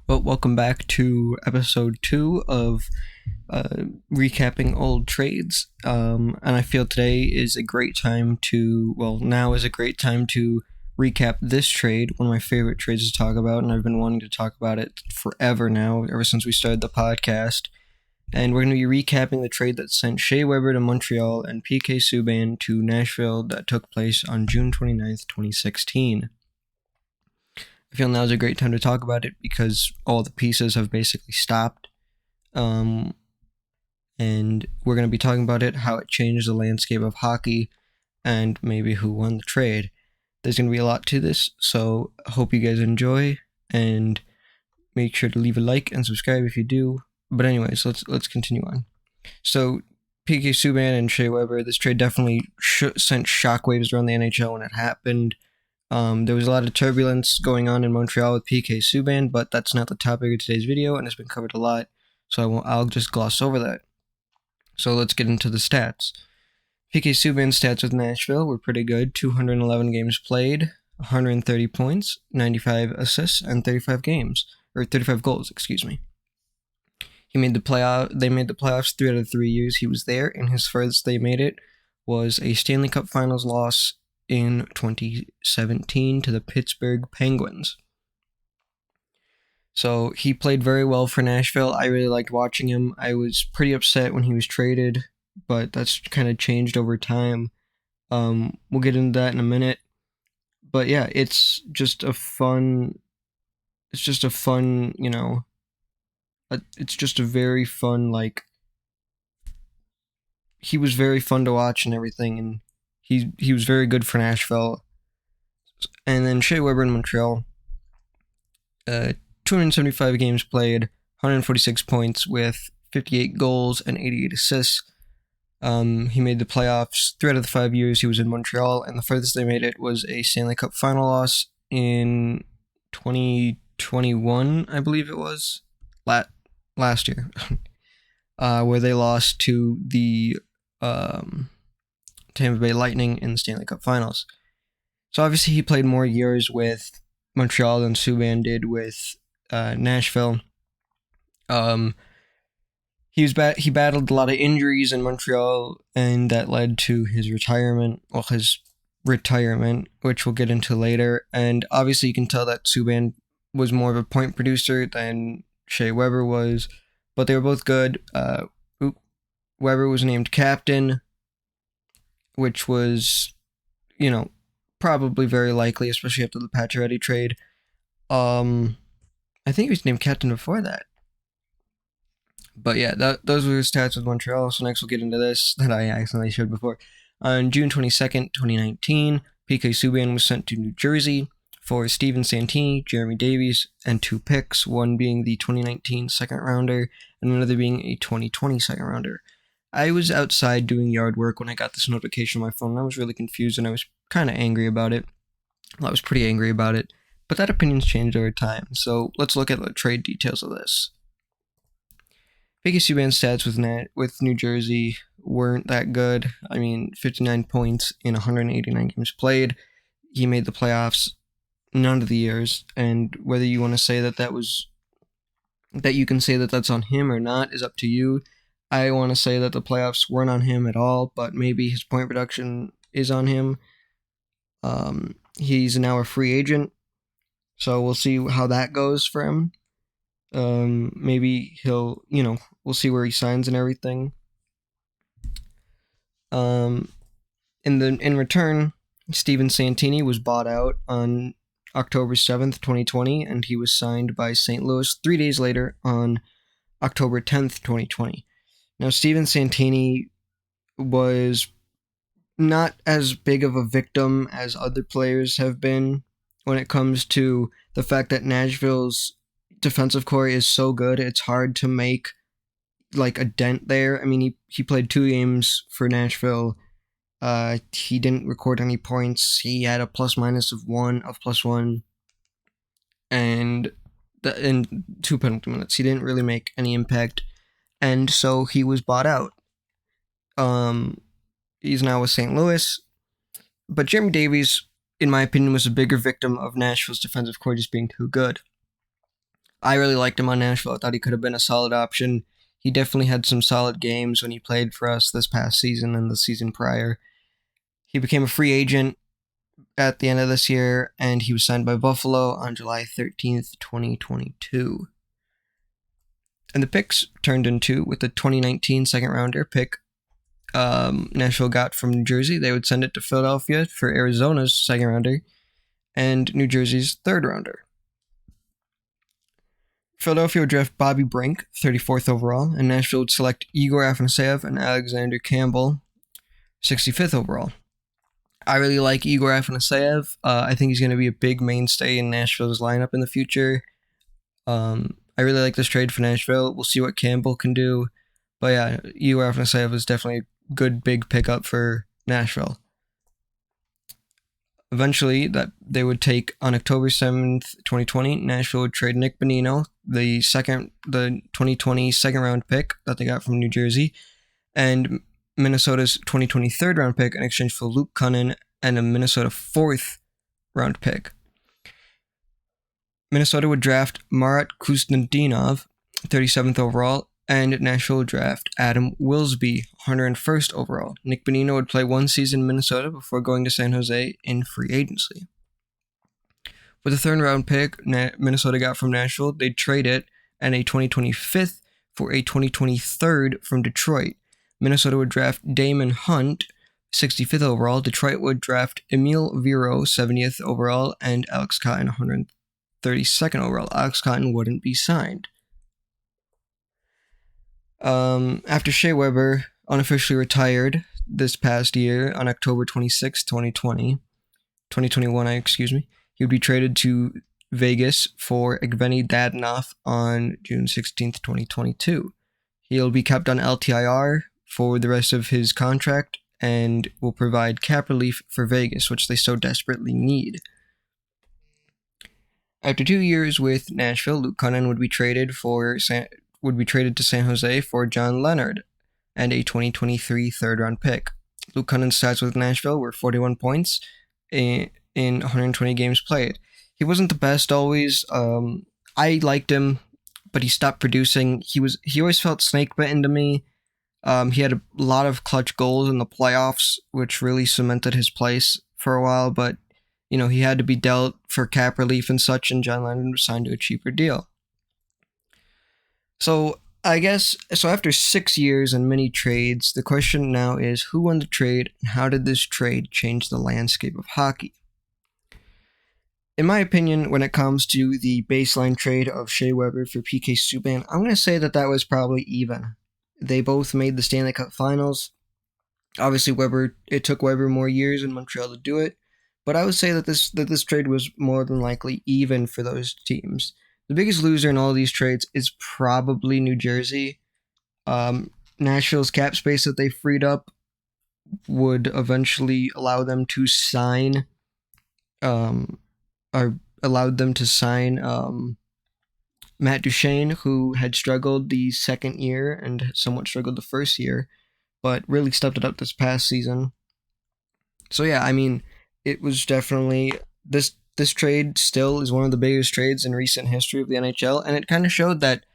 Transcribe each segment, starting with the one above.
Well, welcome back to episode 2 of recapping old trades. And I feel today is a great time to, now is a great time to recap this trade, one of my favorite trades to talk about, and I've been wanting to talk about it forever now, ever since we started the podcast. And we're going to be recapping the trade that sent Shea Weber to Montreal and PK Subban to Nashville that took place on June 29th, 2016. I feel now is a great time to talk about it because all the pieces have basically stopped. And we're going to be talking about it, how it changed the landscape of hockey, and maybe who won the trade. There's going to be a lot to this, so I hope you guys enjoy, and make sure to leave a like and subscribe if you do. But anyways, let's continue on. So PK Subban and Shea Weber, this trade definitely sent shockwaves around the NHL when it happened. There was a lot of turbulence going on in Montreal with PK Subban, but that's not the topic of today's video, and it's been covered a lot, so I'll just gloss over that. So let's get into the stats. PK Subban's stats with Nashville were pretty good. 211 games played, 130 points, 95 assists, and 35 goals, excuse me. They made the playoffs 3 out of 3 years he was there, and his furthest they made it was a Stanley Cup Finals loss in 2017 to the Pittsburgh Penguins. So he played very well for Nashville. I really liked watching him. I was pretty upset when he was traded, but that's kind of changed over time. We'll get into that in a minute. But yeah, it's just a very fun, he was very fun to watch and everything, and he was very good for Nashville. And then Shea Weber in Montreal, 275 games played, 146 points with 58 goals and 88 assists. He made the playoffs 3 out of the 5 years he was in Montreal, and the furthest they made it was a Stanley Cup final loss in 2021, I believe it was, last year, where they lost to the Tampa Bay Lightning in the Stanley Cup Finals. So obviously he played more years with Montreal than Subban did with Nashville. He battled a lot of injuries in Montreal, and that led to his retirement, which we'll get into later. And obviously you can tell that Subban was more of a point producer than Shea Weber was, but they were both good. Weber was named captain, which was, probably very likely, especially after the Pacioretty trade. I think he was named captain before that. But yeah, those were his stats with Montreal. So next we'll get into this that I accidentally showed before. On June 22nd, 2019, PK Subban was sent to New Jersey for Steven Santini, Jeremy Davies, and 2 picks, one being the 2019 second rounder and another being a 2020 second rounder. I was outside doing yard work when I got this notification on my phone, and I was really confused, and I was kind of angry about it. Well, I was pretty angry about it, but that opinion's changed over time, so let's look at the trade details of this. PK Subban's stats with New Jersey weren't that good. 59 points in 189 games played. He made the playoffs none of the years, and whether you want to say that you can say that that's on him or not is up to you. I want to say that the playoffs weren't on him at all, but maybe his point production is on him. He's now a free agent, so we'll see how that goes for him. Maybe he'll, we'll see where he signs and everything. In return, Steven Santini was bought out on October 7th, 2020, and he was signed by St. Louis 3 days later on October 10th, 2020. Now, Steven Santini was not as big of a victim as other players have been when it comes to the fact that Nashville's defensive core is so good, it's hard to make a dent there. He played 2 games for Nashville. He didn't record any points. He had a plus-minus of +1, and in 2 penalty minutes. He didn't really make any impact, and so he was bought out. He's now with St. Louis, but Jeremy Davies, in my opinion, was a bigger victim of Nashville's defensive core just being too good. I really liked him on Nashville. I thought he could have been a solid option. He definitely had some solid games when he played for us this past season and the season prior. He became a free agent at the end of this year, and he was signed by Buffalo on July 13th, 2022. And the picks turned into, with the 2019 second rounder pick Nashville got from New Jersey, they would send it to Philadelphia for Arizona's second rounder and New Jersey's third rounder. Philadelphia would draft Bobby Brink, 34th overall, and Nashville would select Igor Afanasyev and Alexander Campbell, 65th overall. I really like Igor Afanasyev. I think he's going to be a big mainstay in Nashville's lineup in the future. I really like this trade for Nashville. We'll see what Campbell can do. But yeah, Igor Afanasyev is definitely a good big pickup for Nashville. Eventually, that they would take on October 7th, 2020, Nashville would trade Nick Bonino, the 2020 second round pick that they got from New Jersey, and Minnesota's 2020 third round pick in exchange for Luke Kunin and a Minnesota fourth round pick. Minnesota would draft Marat Konstantinov, 37th overall, and Nashville would draft Adam Wilsby, 101st overall. Nick Bonino would play one season in Minnesota before going to San Jose in free agency. With the third round pick Minnesota got from Nashville, they'd trade it and a 2025th for a 2023rd from Detroit. Minnesota would draft Damon Hunt, 65th overall. Detroit would draft Emil Viro, 70th overall, and Alex Cotton, 132nd overall. Alex Cotton wouldn't be signed. After Shea Weber unofficially retired this past year on October 26, 2021, he would be traded to Vegas for Evgeny Dadonov on June 16th, 2022. He'll be kept on LTIR for the rest of his contract and will provide cap relief for Vegas, which they so desperately need. After 2 years with Nashville, Luke Kunin would be traded to San Jose for John Leonard and a 2023 third-round pick. Luke Kunin's stats with Nashville were 41 points in 120 games played. He wasn't the best always. I liked him, but he stopped producing. He always felt snake-bitten to me. He had a lot of clutch goals in the playoffs, which really cemented his place for a while, but he had to be dealt for cap relief and such, and John Leonard was signed to a cheaper deal. So after 6 years and many trades, the question now is who won the trade and how did this trade change the landscape of hockey? In my opinion, when it comes to the baseline trade of Shea Weber for PK Subban, I'm going to say that was probably even. They both made the Stanley Cup Finals. Obviously, it took Weber more years in Montreal to do it, but I would say that this trade was more than likely even for those teams. The biggest loser in all of these trades is probably New Jersey. Nashville's cap space that they freed up would eventually allow them to sign, Matt Duchene, who had struggled the second year and somewhat struggled the first year, but really stepped it up this past season. So yeah, it was definitely this trade still is one of the biggest trades in recent history of the NHL, and it kind of showed that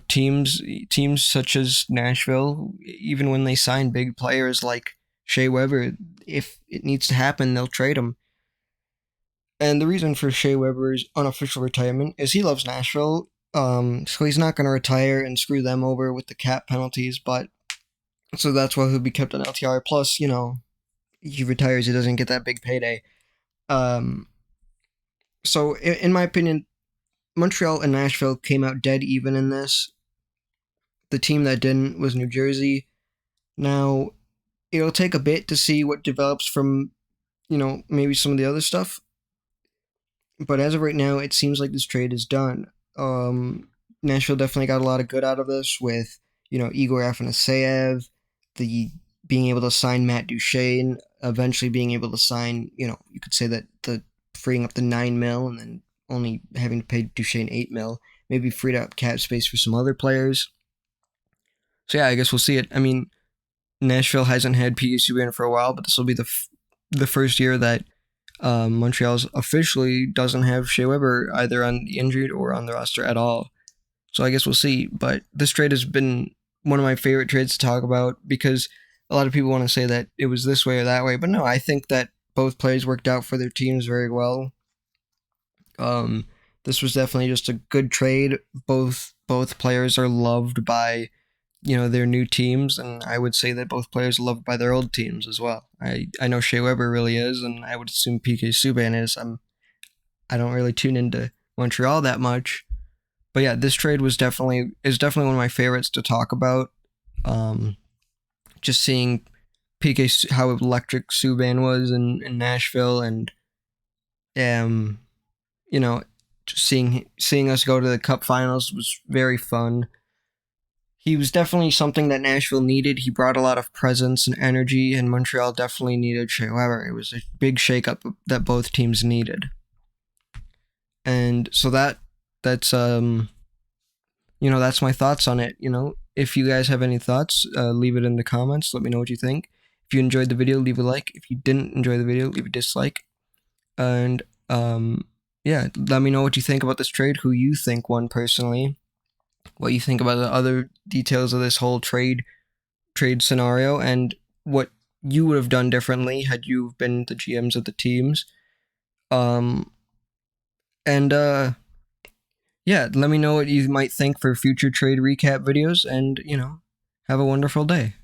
teams such as Nashville, even when they sign big players like Shea Weber, if it needs to happen, they'll trade him. And the reason for Shea Weber's unofficial retirement is he loves Nashville, so he's not going to retire and screw them over with the cap penalties, so that's why he'll be kept on LTR. Plus, he retires, he doesn't get that big payday. So, in my opinion, Montreal and Nashville came out dead even in this. The team that didn't was New Jersey. Now, it'll take a bit to see what develops from, maybe some of the other stuff. But as of right now, it seems like this trade is done. Nashville definitely got a lot of good out of this with, Igor Afanasyev, the being able to sign Matt Duchene, eventually being able to sign, you could say that the freeing up the $9 million and then only having to pay Duchene $8 million, maybe freed up cap space for some other players. So yeah, I guess we'll see it. Nashville hasn't had PK Subban for a while, but this will be the first year that Montreal's officially doesn't have Shea Weber either on the injured or on the roster at all. So I guess we'll see. But this trade has been one of my favorite trades to talk about because a lot of people want to say that it was this way or that way. But no, I think that both players worked out for their teams very well. This was definitely just a good trade. Both players are loved by their new teams, and I would say that both players are loved by their old teams as well. I know Shea Weber really is, and I would assume PK Subban is. I don't really tune into Montreal that much, but yeah, this trade is definitely one of my favorites to talk about. Just seeing PK how electric Subban was in Nashville, and just seeing us go to the Cup Finals was very fun. He was definitely something that Nashville needed. He brought a lot of presence and energy, and Montreal definitely needed Shea Weber. It was a big shakeup that both teams needed. And so that's my thoughts on it. If you guys have any thoughts, leave it in the comments. Let me know what you think. If you enjoyed the video, leave a like. If you didn't enjoy the video, leave a dislike. And let me know what you think about this trade, who you think won personally, what you think about the other details of this whole trade scenario, and what you would have done differently had you been the GMs of the teams. Let me know what you might think for future trade recap videos, and have a wonderful day.